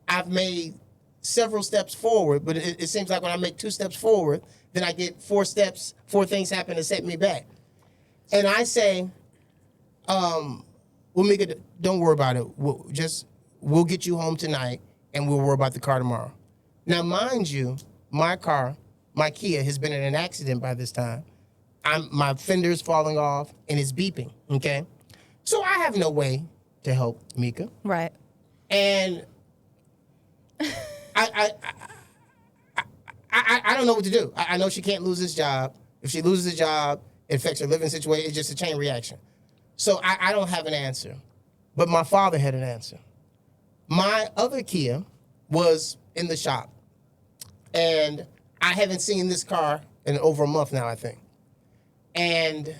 I've made several steps forward, but it seems like when I make 2 steps forward, then I get 4 things happen to set me back. And I say, well, Mika, don't worry about it. We'll get you home tonight, and we'll worry about the car tomorrow. Now, mind you, my car, my Kia, has been in an accident by this time. My fender's falling off, and it's beeping, okay? So I have no way to help Mika. Right. And I don't know what to do. I know she can't lose this job. If she loses the job, it affects her living situation. It's just a chain reaction. So I don't have an answer. But my father had an answer. My other Kia was in the shop. And I haven't seen this car in over a month now, I think. And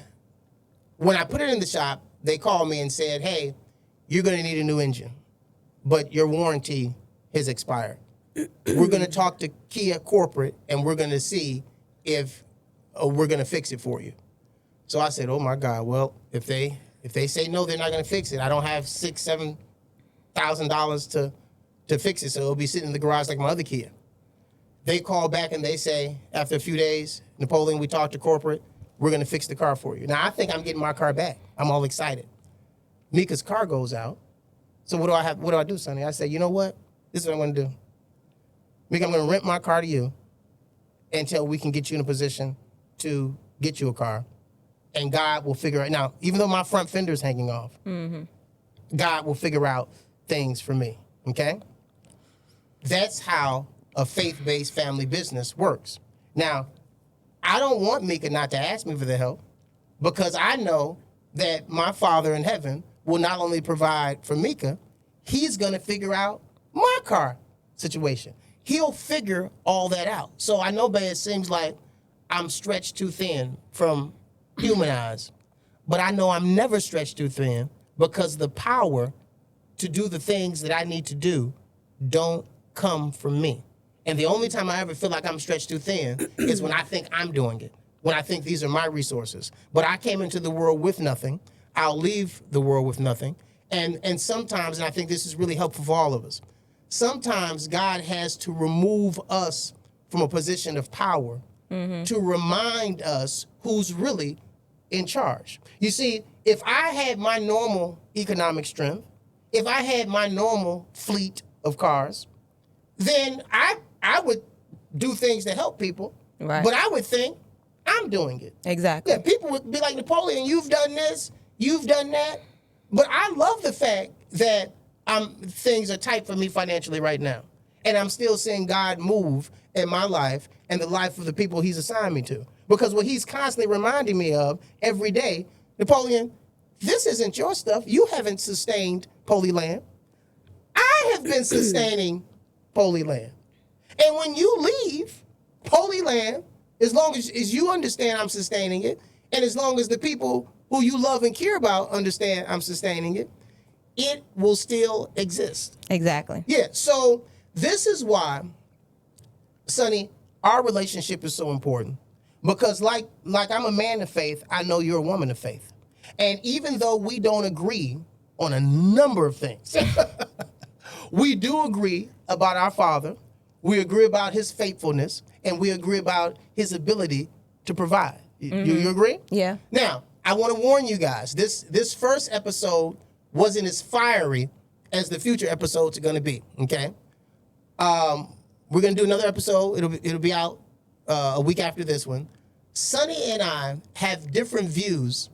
when I put it in the shop, they called me and said, hey, you're going to need a new engine, but your warranty has expired. We're going to talk to Kia corporate, and we're going to see if we're going to fix it for you. So I said, oh, my God, well, if they say no, they're not going to fix it. I don't have $6,000-$7,000 to fix it, so it'll be sitting in the garage like my other Kia. They call back and they say, after a few days, Napoleon, we talked to corporate, we're going to fix the car for you. Now, I think I'm getting my car back. I'm all excited. Mika's car goes out. So what do I do, Sonny? I say, you know what? this is what I'm going to do. Mika, I'm going to rent my car to you until we can get you in a position to get you a car. And God will figure it out. Now, even though my front fender is hanging off, God will figure out things for me, okay? That's how a faith-based family business works. Now, I don't want Mika not to ask me for the help because I know that my Father in heaven will not only provide for Mika, he's going to figure out my car situation. He'll figure all that out. So I know, babe, it seems like I'm stretched too thin from human eyes, but I know I'm never stretched too thin because the power to do the things that I need to do don't come from me. And the only time I ever feel like I'm stretched too thin is when I think I'm doing it, when I think these are my resources. But I came into the world with nothing. I'll leave the world with nothing. And sometimes, and I think this is really helpful for all of us, sometimes God has to remove us from a position of power to remind us who's really in charge. You see, if I had my normal economic strength, if I had my normal fleet of cars, then I would do things to help people. Right. But I would think I'm doing it. Exactly. Yeah, people would be like, Napoleon, you've done this, you've done that. But I love the fact that things are tight for me financially right now. And I'm still seeing God move in my life and the life of the people he's assigned me to. Because what he's constantly reminding me of every day, Napoleon, this isn't your stuff. You haven't sustained Holy Land. I have been sustaining Holy Land. And when you leave Holy Land, as long as you understand I'm sustaining it, and as long as the people who you love and care about understand I'm sustaining it, it will still exist. Exactly. Yeah, so this is why, Sonny, our relationship is so important. Because like I'm a man of faith, I know you're a woman of faith. And even though we don't agree on a number of things, we do agree about our Father, we agree about his faithfulness, and we agree about his ability to provide. You agree? Yeah. Now, I want to warn you guys, this first episode wasn't as fiery as the future episodes are going to be, okay? We're going to do another episode. It'll be out a week after this one. Sonny and I have different views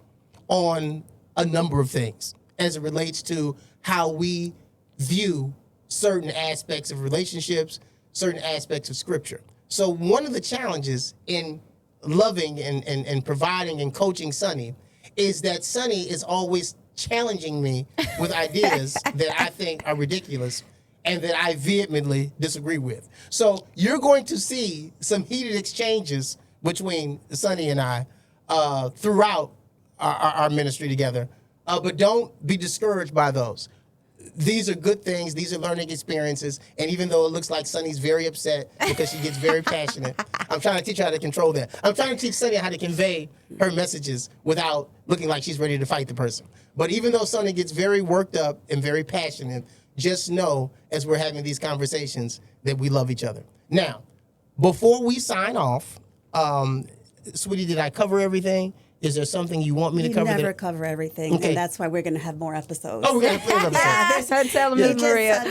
on a number of things as it relates to how we view certain aspects of relationships, certain aspects of scripture. So one of the challenges in loving and providing and coaching Sonny is that Sonny is always challenging me with ideas that I think are ridiculous and that I vehemently disagree with. So you're going to see some heated exchanges between Sonny and I throughout our ministry together. But don't be discouraged by those. These are good things. These are learning experiences. And even though it looks like Sonny's very upset because she gets very passionate, I'm trying to teach her how to control that. I'm trying to teach Sonny how to convey her messages without looking like she's ready to fight the person. But even though Sonny gets very worked up and very passionate, just know as we're having these conversations that we love each other. Now, before we sign off, sweetie, did I cover everything? Is there something you want me to cover? You never cover everything, Okay. and that's why we're going to have more episodes. Oh, we're going to play another episode. Her telling me, Maria.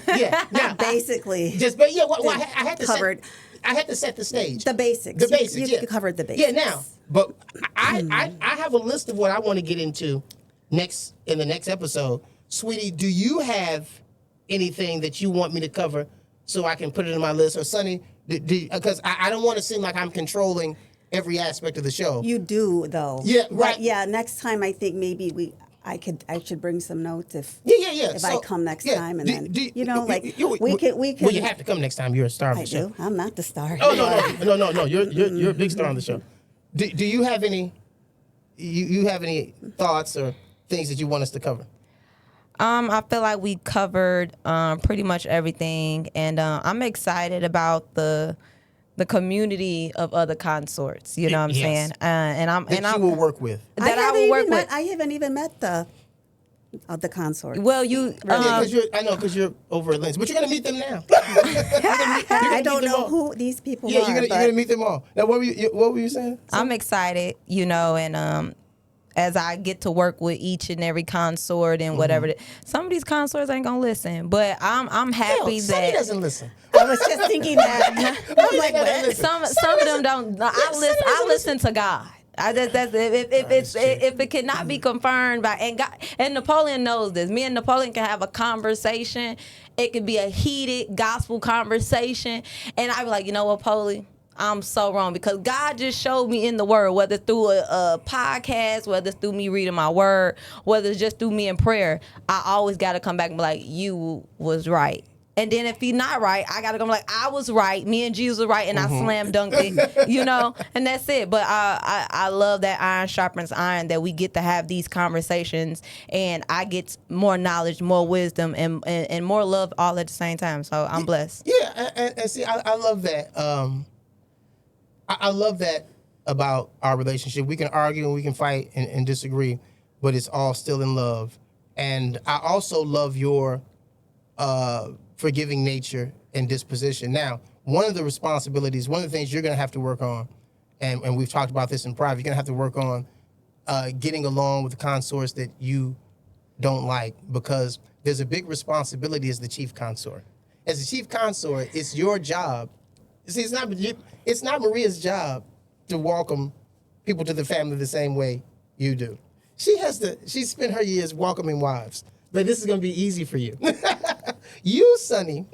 Yeah, now, Basically, I had to covered. I had to set the stage. The basics. The basics, You yeah. covered the basics. Yeah, now, but I have a list of what I want to get into in the next episode. Sweetie, do you have anything that you want me to cover so I can put it in my list? Or Sonny, because I don't want to seem like I'm controlling every aspect of the show. You do, though. Yeah, right. But yeah, next time I think maybe I should bring some notes if Yeah. I come next time, and then we can. Well, you have to come next time. You're a star of the I show. do. I'm not the star. Oh no. You're a big star on the show. Do you have any? You have any thoughts or things that you want us to cover? I feel like we covered pretty much everything, and I'm excited about the community of other consorts. You know what I'm saying? You will work with. I will work with. I haven't even met the consort. Well, you. I know because you're over at Lens, but you're gonna meet them now. I don't know who these people are. You're gonna meet them all. Now, what were you saying? I'm excited, and as I get to work with each and every consort and whatever. Some of these consorts ain't gonna listen, but I'm happy Sonny that doesn't listen. I was just thinking that. I'm like, what? some of them don't. I listen to God. If it cannot be confirmed by and God, and Napoleon knows this. Me and Napoleon can have a conversation. It could be a heated gospel conversation, and I be like, you know what, Polly, I'm so wrong because God just showed me in the Word, whether through a podcast, whether it's through me reading my Word, whether it's just through me in prayer. I always got to come back and be like, you was right. And then if he's not right, I gotta go like, I was right. Me and Jesus was right, and I slam dunked it, you know. And that's it. But I love that iron sharpens iron. That we get to have these conversations, and I get more knowledge, more wisdom, and more love all at the same time. So I'm blessed. Yeah, and see, I love that. I love that about our relationship. We can argue and we can fight and disagree, but it's all still in love. And I also love your forgiving nature and disposition. Now, one of the responsibilities, one of the things you're going to have to work on, and we've talked about this in private, you're going to have to work on getting along with the consorts that you don't like, because there's a big responsibility as the chief consort. As the chief consort, it's your job. See, it's not Maria's job to welcome people to the family the same way you do. She spent her years welcoming wives, but this is going to be easy for you. You, Sonny,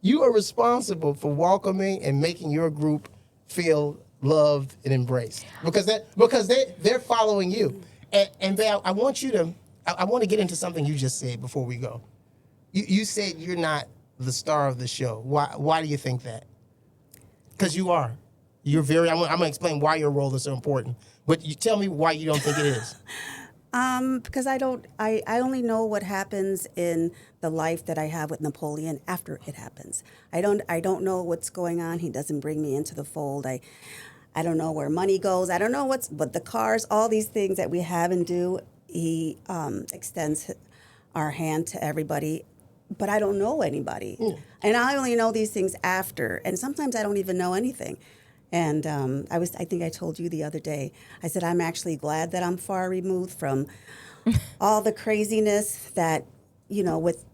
you are responsible for welcoming and making your group feel loved and embraced because they're following you. And Val, I want to get into something you just said before we go. You said you're not the star of the show. Why do you think that? Because you are. You're very. I'm going to explain why your role is so important. But you tell me why you don't think it is. Because I only know what happens in the life that I have with Napoleon after it happens. I don't know what's going on. He doesn't bring me into the fold. I don't know where money goes. I don't know but the cars, all these things that we have and do, he extends our hand to everybody. But I don't know anybody. And I only know these things after. And sometimes I don't even know anything. And I think I told you the other day, I said, I'm actually glad that I'm far removed from all the craziness that, with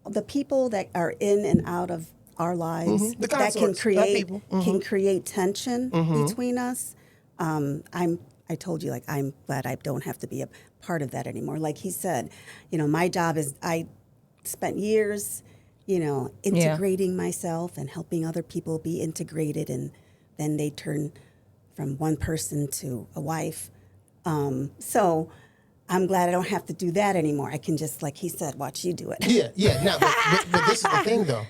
the people that are in and out of our lives that can create tension between us. I told you, I'm glad I don't have to be a part of that anymore. Like he said, my job is I spent years, integrating myself and helping other people be integrated, and then they turn from one person to a wife. So I'm glad I don't have to do that anymore. I can just, like he said, watch you do it. Yeah. Now, but this is the thing, though.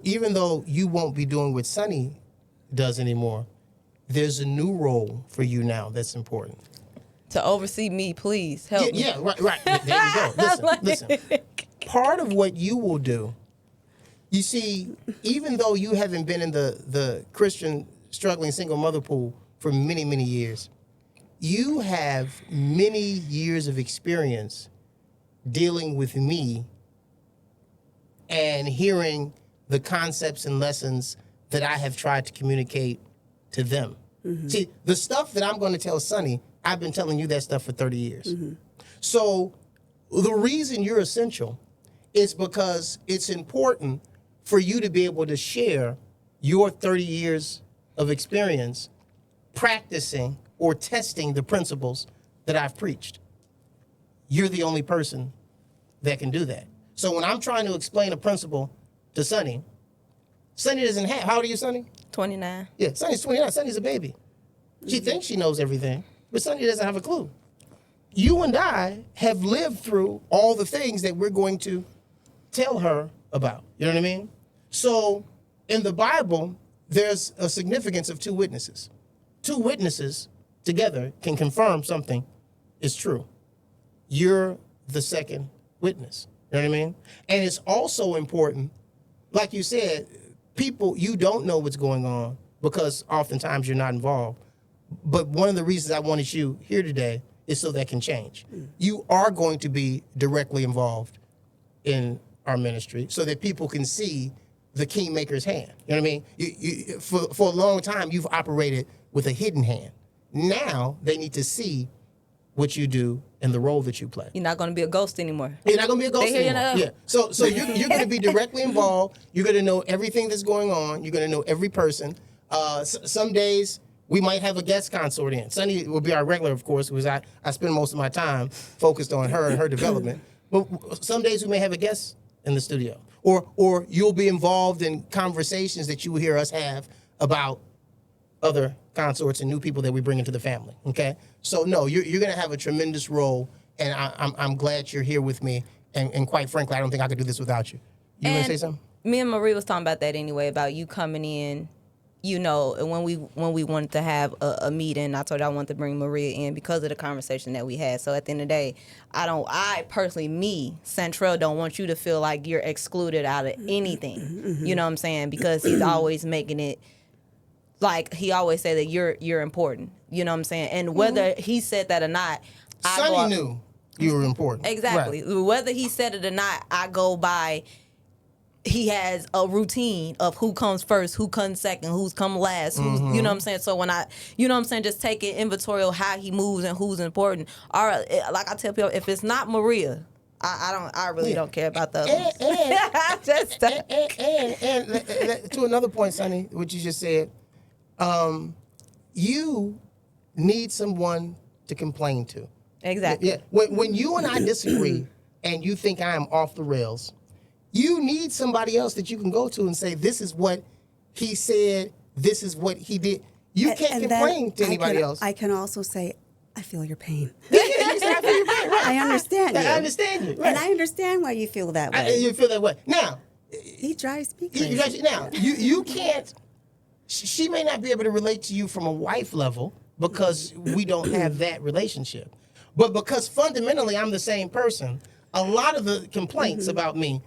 Even though you won't be doing what Sonny does anymore, there's a new role for you now that's important. To oversee me, please help me. Yeah, right. There you go. Listen. Part of what you will do, you see, even though you haven't been in the Christian struggling single mother pool for many, many years, you have many years of experience dealing with me and hearing the concepts and lessons that I have tried to communicate to them. See, the stuff that I'm going to tell Sonny, I've been telling you that stuff for 30 years. So the reason you're essential is because it's important for you to be able to share your 30 years of experience practicing or testing the principles that I've preached. You're the only person that can do that. So when I'm trying to explain a principle to Sonny doesn't have, how old are you, Sonny? 29. Yeah, Sonny's 29. Sonny's a baby. She thinks she knows everything, but Sonny doesn't have a clue. You and I have lived through all the things that we're going to tell her about. You know what I mean? So in the Bible, there's a significance of two witnesses. Two witnesses together can confirm something is true. You're the second witness. You know what I mean? And it's also important, like you said, people, you don't know what's going on because oftentimes you're not involved. But one of the reasons I wanted you here today is so that can change. You are going to be directly involved in our ministry so that people can see the kingmaker's hand. You know what I mean? For a long time, you've operated with a hidden hand. Now they need to see what you do and the role that you play. You're not going to be a ghost anymore. You're not going to be a ghost They hear anymore. you Yeah. So you're going to be directly involved. You're going to know everything that's going on. You're going to know every person. Some days we might have a guest consort in. Sunny will be our regular, of course, because I spend most of my time focused on her and her development. But some days we may have a guest in the studio. Or you'll be involved in conversations that you will hear us have about other consorts and new people that we bring into the family. Okay, so no, you're going to have a tremendous role, and I'm glad you're here with me. And quite frankly, I don't think I could do this without you. You want to say something? Me and Marie was talking about that anyway, about you coming in. You know, when we wanted to have a meeting, I told you I wanted to bring Maria in because of the conversation that we had. So at the end of the day, I personally, Santrelle, don't want you to feel like you're excluded out of anything. You know what I'm saying? Because he's always making it like he always say that you're important. You know what I'm saying? And whether he said that or not, Sonny knew you were important. Exactly. Right. Whether he said it or not, I go by. He has a routine of who comes first, who comes second, who's come last, who's, you know what I'm saying? So when you know what I'm saying, just taking inventory of how he moves and who's important. All right, like I tell people, if it's not Maria, I really don't care about the And to another point, Sonny, what you just said, you need someone to complain to. Exactly. Yeah. When you and I disagree and you think I am off the rails, you need somebody else that you can go to and say, this is what he said, this is what he did. You can't complain to anybody else. I can also say, I feel your pain. You say, I feel your pain, right. I understand you. I understand you. Right. And I understand why you feel that way. You feel that way. Now, He drives me crazy. you can't, she may not be able to relate to you from a wife level because we don't have that relationship. But because fundamentally I'm the same person, a lot of the complaints about me,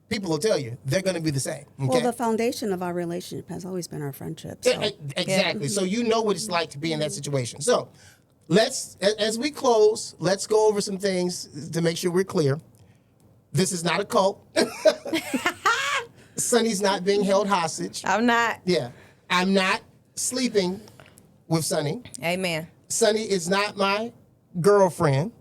people will tell you they're going to be the same. Okay? Well, the foundation of our relationship has always been our friendship. So. Exactly. So you know what it's like to be in that situation. So as we close, let's go over some things to make sure we're clear. This is not a cult. Sonny's not being held hostage. I'm not. Yeah. I'm not sleeping with Sonny. Amen. Sonny is not my girlfriend.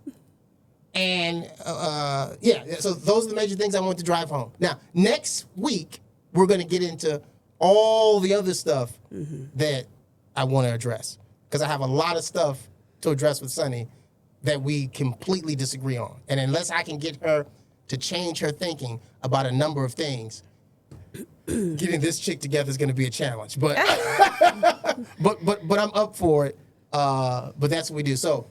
And so those are the major things I want to drive home. Now, next week, we're going to get into all the other stuff that I want to address. Because I have a lot of stuff to address with Sonny that we completely disagree on. And unless I can get her to change her thinking about a number of things, getting this chick together is going to be a challenge. But but I'm up for it. But that's what we do. So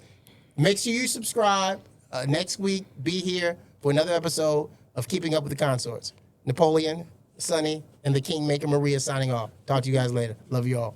make sure you subscribe. Next week, be here for another episode of Keeping Up with the Consorts. Napoleon, Sonny, and the Kingmaker Maria signing off. Talk to you guys later. Love you all.